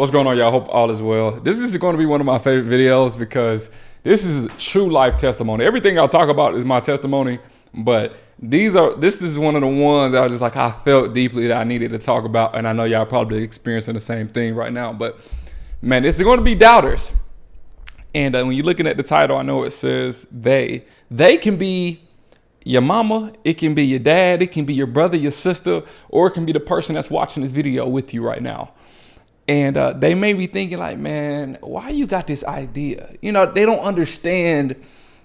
What's going on, y'all? Hope all is well. This is going to be one of my favorite videos because this is true life testimony. Everything I'll talk about is my testimony, but this is one of the ones that I was just like, I felt deeply that I needed to talk about, and I know y'all probably experiencing the same thing right now. But man, this is going to be doubters. And when you're looking at the title, I know it says they. They can be your mama, it can be your dad, it can be your brother, your sister, or it can be the person that's watching this video with you right now. And they may be thinking like, man, why you got this idea? You know, they don't understand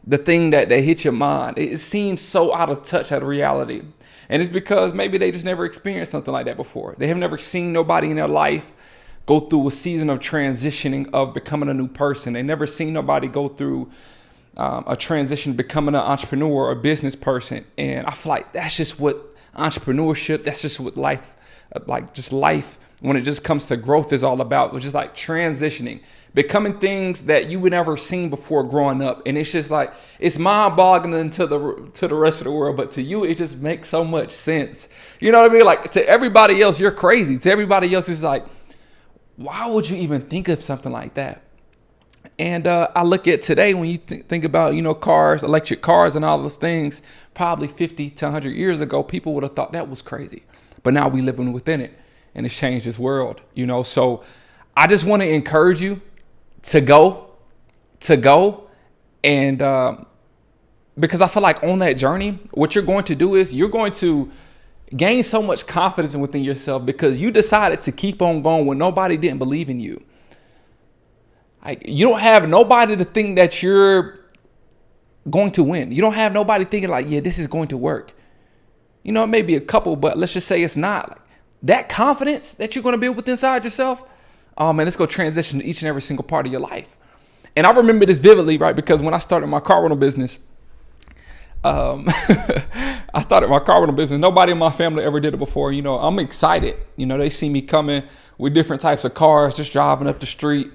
the thing that hit your mind. It seems so out of touch out of reality. And it's because maybe they just never experienced something like that before. They have never seen nobody in their life go through a season of transitioning, of becoming a new person. They never seen nobody go through a transition, becoming an entrepreneur or a business person. And I feel like that's just what entrepreneurship, that's just what life, life, when it just comes to growth, is all about, which is like transitioning, becoming things that you would never seen before growing up. And it's just like, it's mind-boggling to the rest of the world, but to you, it just makes so much sense. You know what I mean? Like, to everybody else, you're crazy. To everybody else, it's like, why would you even think of something like that? And I look at today, when you think about, cars, electric cars and all those things, probably 50 to 100 years ago, people would have thought that was crazy. But now we living within it, and it's changed this world, So I just want to encourage you to go, and because I feel like on that journey, what you're going to do is you're going to gain so much confidence within yourself because you decided to keep on going when nobody didn't believe in you. Like, you don't have nobody to think that you're going to win. You don't have nobody thinking like, yeah, this is going to work. It may be a couple, but let's just say it's not. Like, that confidence that you're going to build within inside yourself, oh man, it's going to transition to each and every single part of your life. And I remember this vividly, right? Because when I started my car rental business, nobody in my family ever did it before. I'm excited. They see me coming with different types of cars, just driving up the street,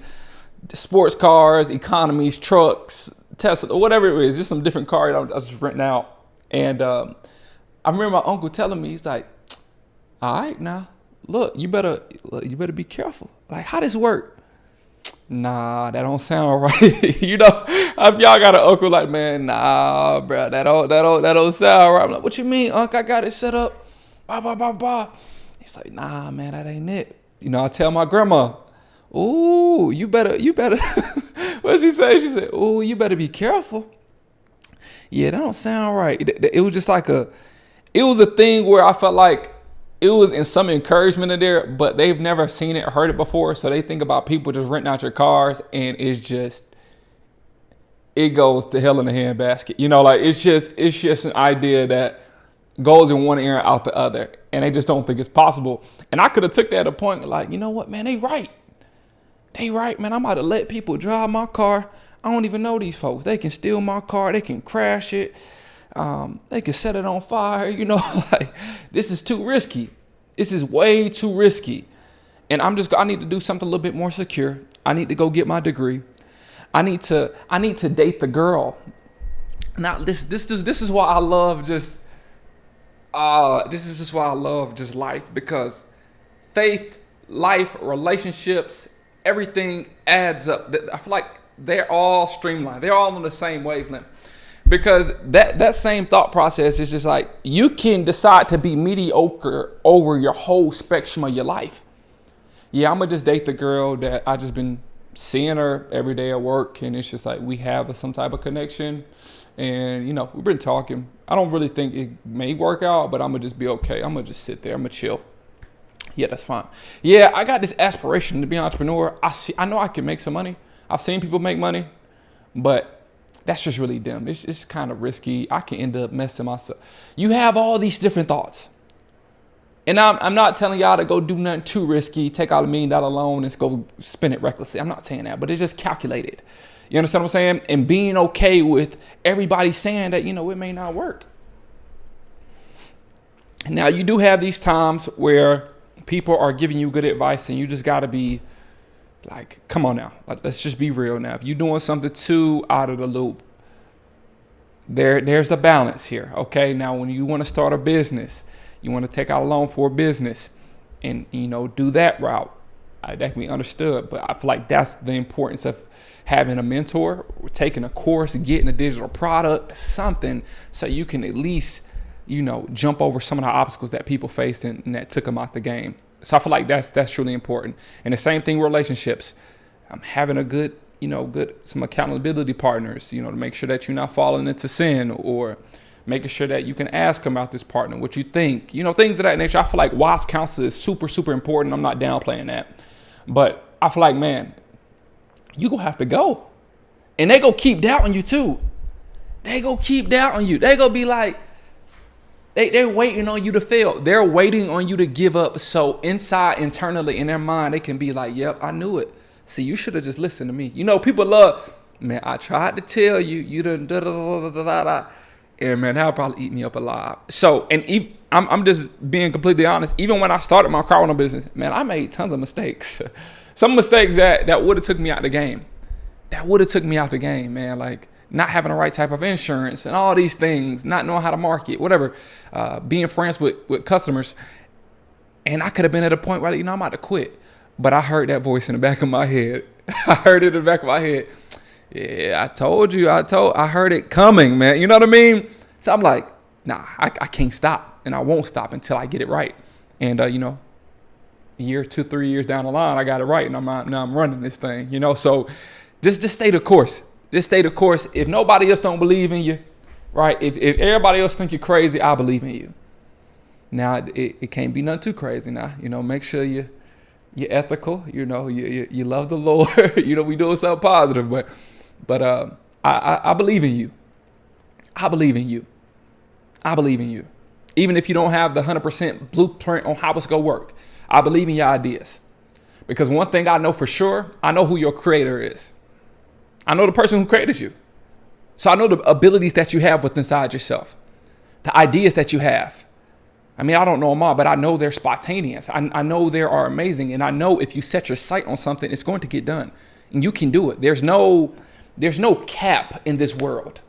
sports cars, economies, trucks, Tesla, whatever it is, just some different cars I was just renting out. And I remember my uncle telling me, he's like, all right, now look, you better be careful. Like, how does this work? Nah, that don't sound right. If y'all got an uncle like, man, nah, bro, that don't sound right. I'm like, what you mean, uncle? I got it set up. Bah. He's like, nah, man, that ain't it. I tell my grandma, ooh, you better. What did she say? She said, ooh, you better be careful. Yeah, that don't sound right. It was just like it was a thing where I felt like it was in some encouragement in there, but they've never seen it or heard it before. So they think about people just renting out your cars, and it goes to hell in a handbasket. It's just an idea that goes in one ear and out the other, and they just don't think it's possible. And I could have took that to a point like, you know what, man, they right, man. I'm about to let people drive my car. I don't even know these folks. They can steal my car. They can crash it. They can set it on fire. Like, this is too risky. This is way too risky. And I need to do something a little bit more secure. I need to go get my degree. I need to date the girl. Now, this is why I love this is just why I love just life, because faith, life, relationships, everything adds up. I feel like they're all streamlined. They're all on the same wavelength. Because that same thought process is just like, you can decide to be mediocre over your whole spectrum of your life. Yeah, I'm going to just date the girl that I just been seeing her every day at work. And it's just like, we have some type of connection. And, we've been talking. I don't really think it may work out, but I'm going to just be okay. I'm going to just sit there. I'm going to chill. Yeah, that's fine. Yeah, I got this aspiration to be an entrepreneur. I know I can make some money. I've seen people make money, but that's just really dumb. It's kind of risky. I can end up messing myself. You have all these different thoughts. And I'm not telling y'all to go do nothing too risky, take out $1 million loan and go spend it recklessly. I'm not saying that, but it's just calculated. You understand what I'm saying? And being okay with everybody saying that, it may not work. Now, you do have these times where people are giving you good advice, and you just got to be like, come on now. Like, let's just be real now. If you're doing something too out of the loop, there's a balance here. Okay. Now, when you want to start a business, you want to take out a loan for a business and, do that route. that can be understood. But I feel like that's the importance of having a mentor, taking a course, getting a digital product, something, so you can at least, jump over some of the obstacles that people faced and that took them out the game. So I feel like that's really important. And the same thing with relationships. Having a good, some accountability partners, to make sure that you're not falling into sin, or making sure that you can ask them about this partner, what you think, things of that nature. I feel like wise counsel is super, super important. I'm not downplaying that. But I feel like, man, you gonna have to go. And they gonna keep doubting you too. They gonna keep doubting you. They gonna be like, they're waiting on you to fail. They're waiting on you to give up. So internally in their mind, they can be like, yep, I knew it. See, you should have just listened to me. People love, man, I tried to tell you, you done da da da da da da. And man, that'll probably eat me up alive. So, and I'm just being completely honest. Even when I started my car rental business, man, I made tons of mistakes. Some mistakes that would have took me out the game. Man. Like not having the right type of insurance and all these things, not knowing how to market, whatever. Being friends with customers. And I could have been at a point where, I'm about to quit. But I heard that voice in the back of my head. Yeah, I told you. I heard it coming, man. You know what I mean? So I'm like, nah, I can't stop, and I won't stop until I get it right. And a year, 2-3 years down the line, I got it right, and now I'm running this thing. So just stay the course. Just stay the course. If nobody else don't believe in you, right? If everybody else think you're crazy, I believe in you. Now it can't be nothing too crazy. Now make sure you're ethical. You love the Lord. We doing something positive, but I believe in you. I believe in you. Even if you don't have the 100% blueprint on how it's going to work, I believe in your ideas. Because one thing I know for sure, I know who your creator is. I know the person who created you. So I know the abilities that you have within inside yourself, the ideas that you have. I mean, I don't know them all, but I know they're spontaneous. I know they are amazing. And I know if you set your sight on something, it's going to get done. And you can do it. There's no cap in this world.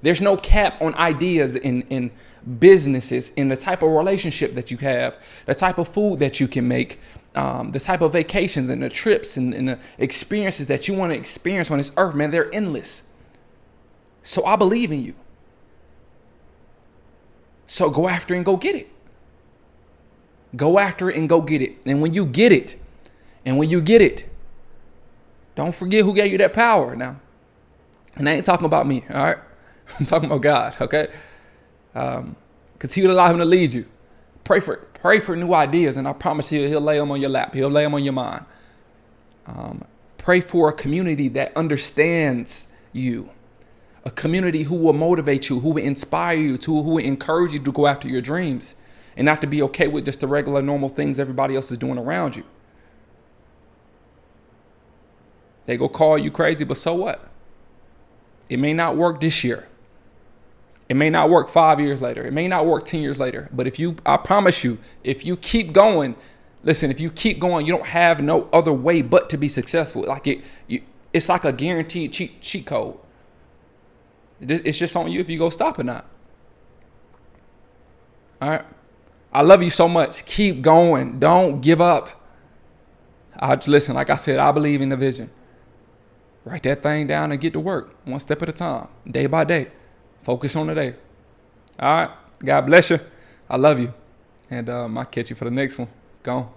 There's no cap on ideas in businesses, in the type of relationship that you have, the type of food that you can make, the type of vacations and the trips and the experiences that you want to experience on this earth, man, they're endless. So I believe in you. So go after it and go get it. Go after it and go get it. And when you get it, don't forget who gave you that power now. And I ain't talking about me, all right? I'm talking about God, okay? Continue to allow him to lead you. Pray for new ideas, and I promise you, he'll lay them on your lap. He'll lay them on your mind. Pray for a community that understands you, a community who will motivate you, who will inspire you, who will encourage you to go after your dreams and not to be okay with just the regular, normal things everybody else is doing around you. They go call you crazy, but so what? It may not work this year. It may not work 5 years later. It may not work 10 years later. But I promise you, if you keep going, if you keep going, you don't have no other way but to be successful. It's like a guaranteed cheat code. It's just on you if you go stop or not. All right. I love you so much. Keep going. Don't give up. Listen, like I said, I believe in the vision. Write that thing down and get to work one step at a time, day by day. Focus on the day. All right. God bless you. I love you. And I'll catch you for the next one. Go on.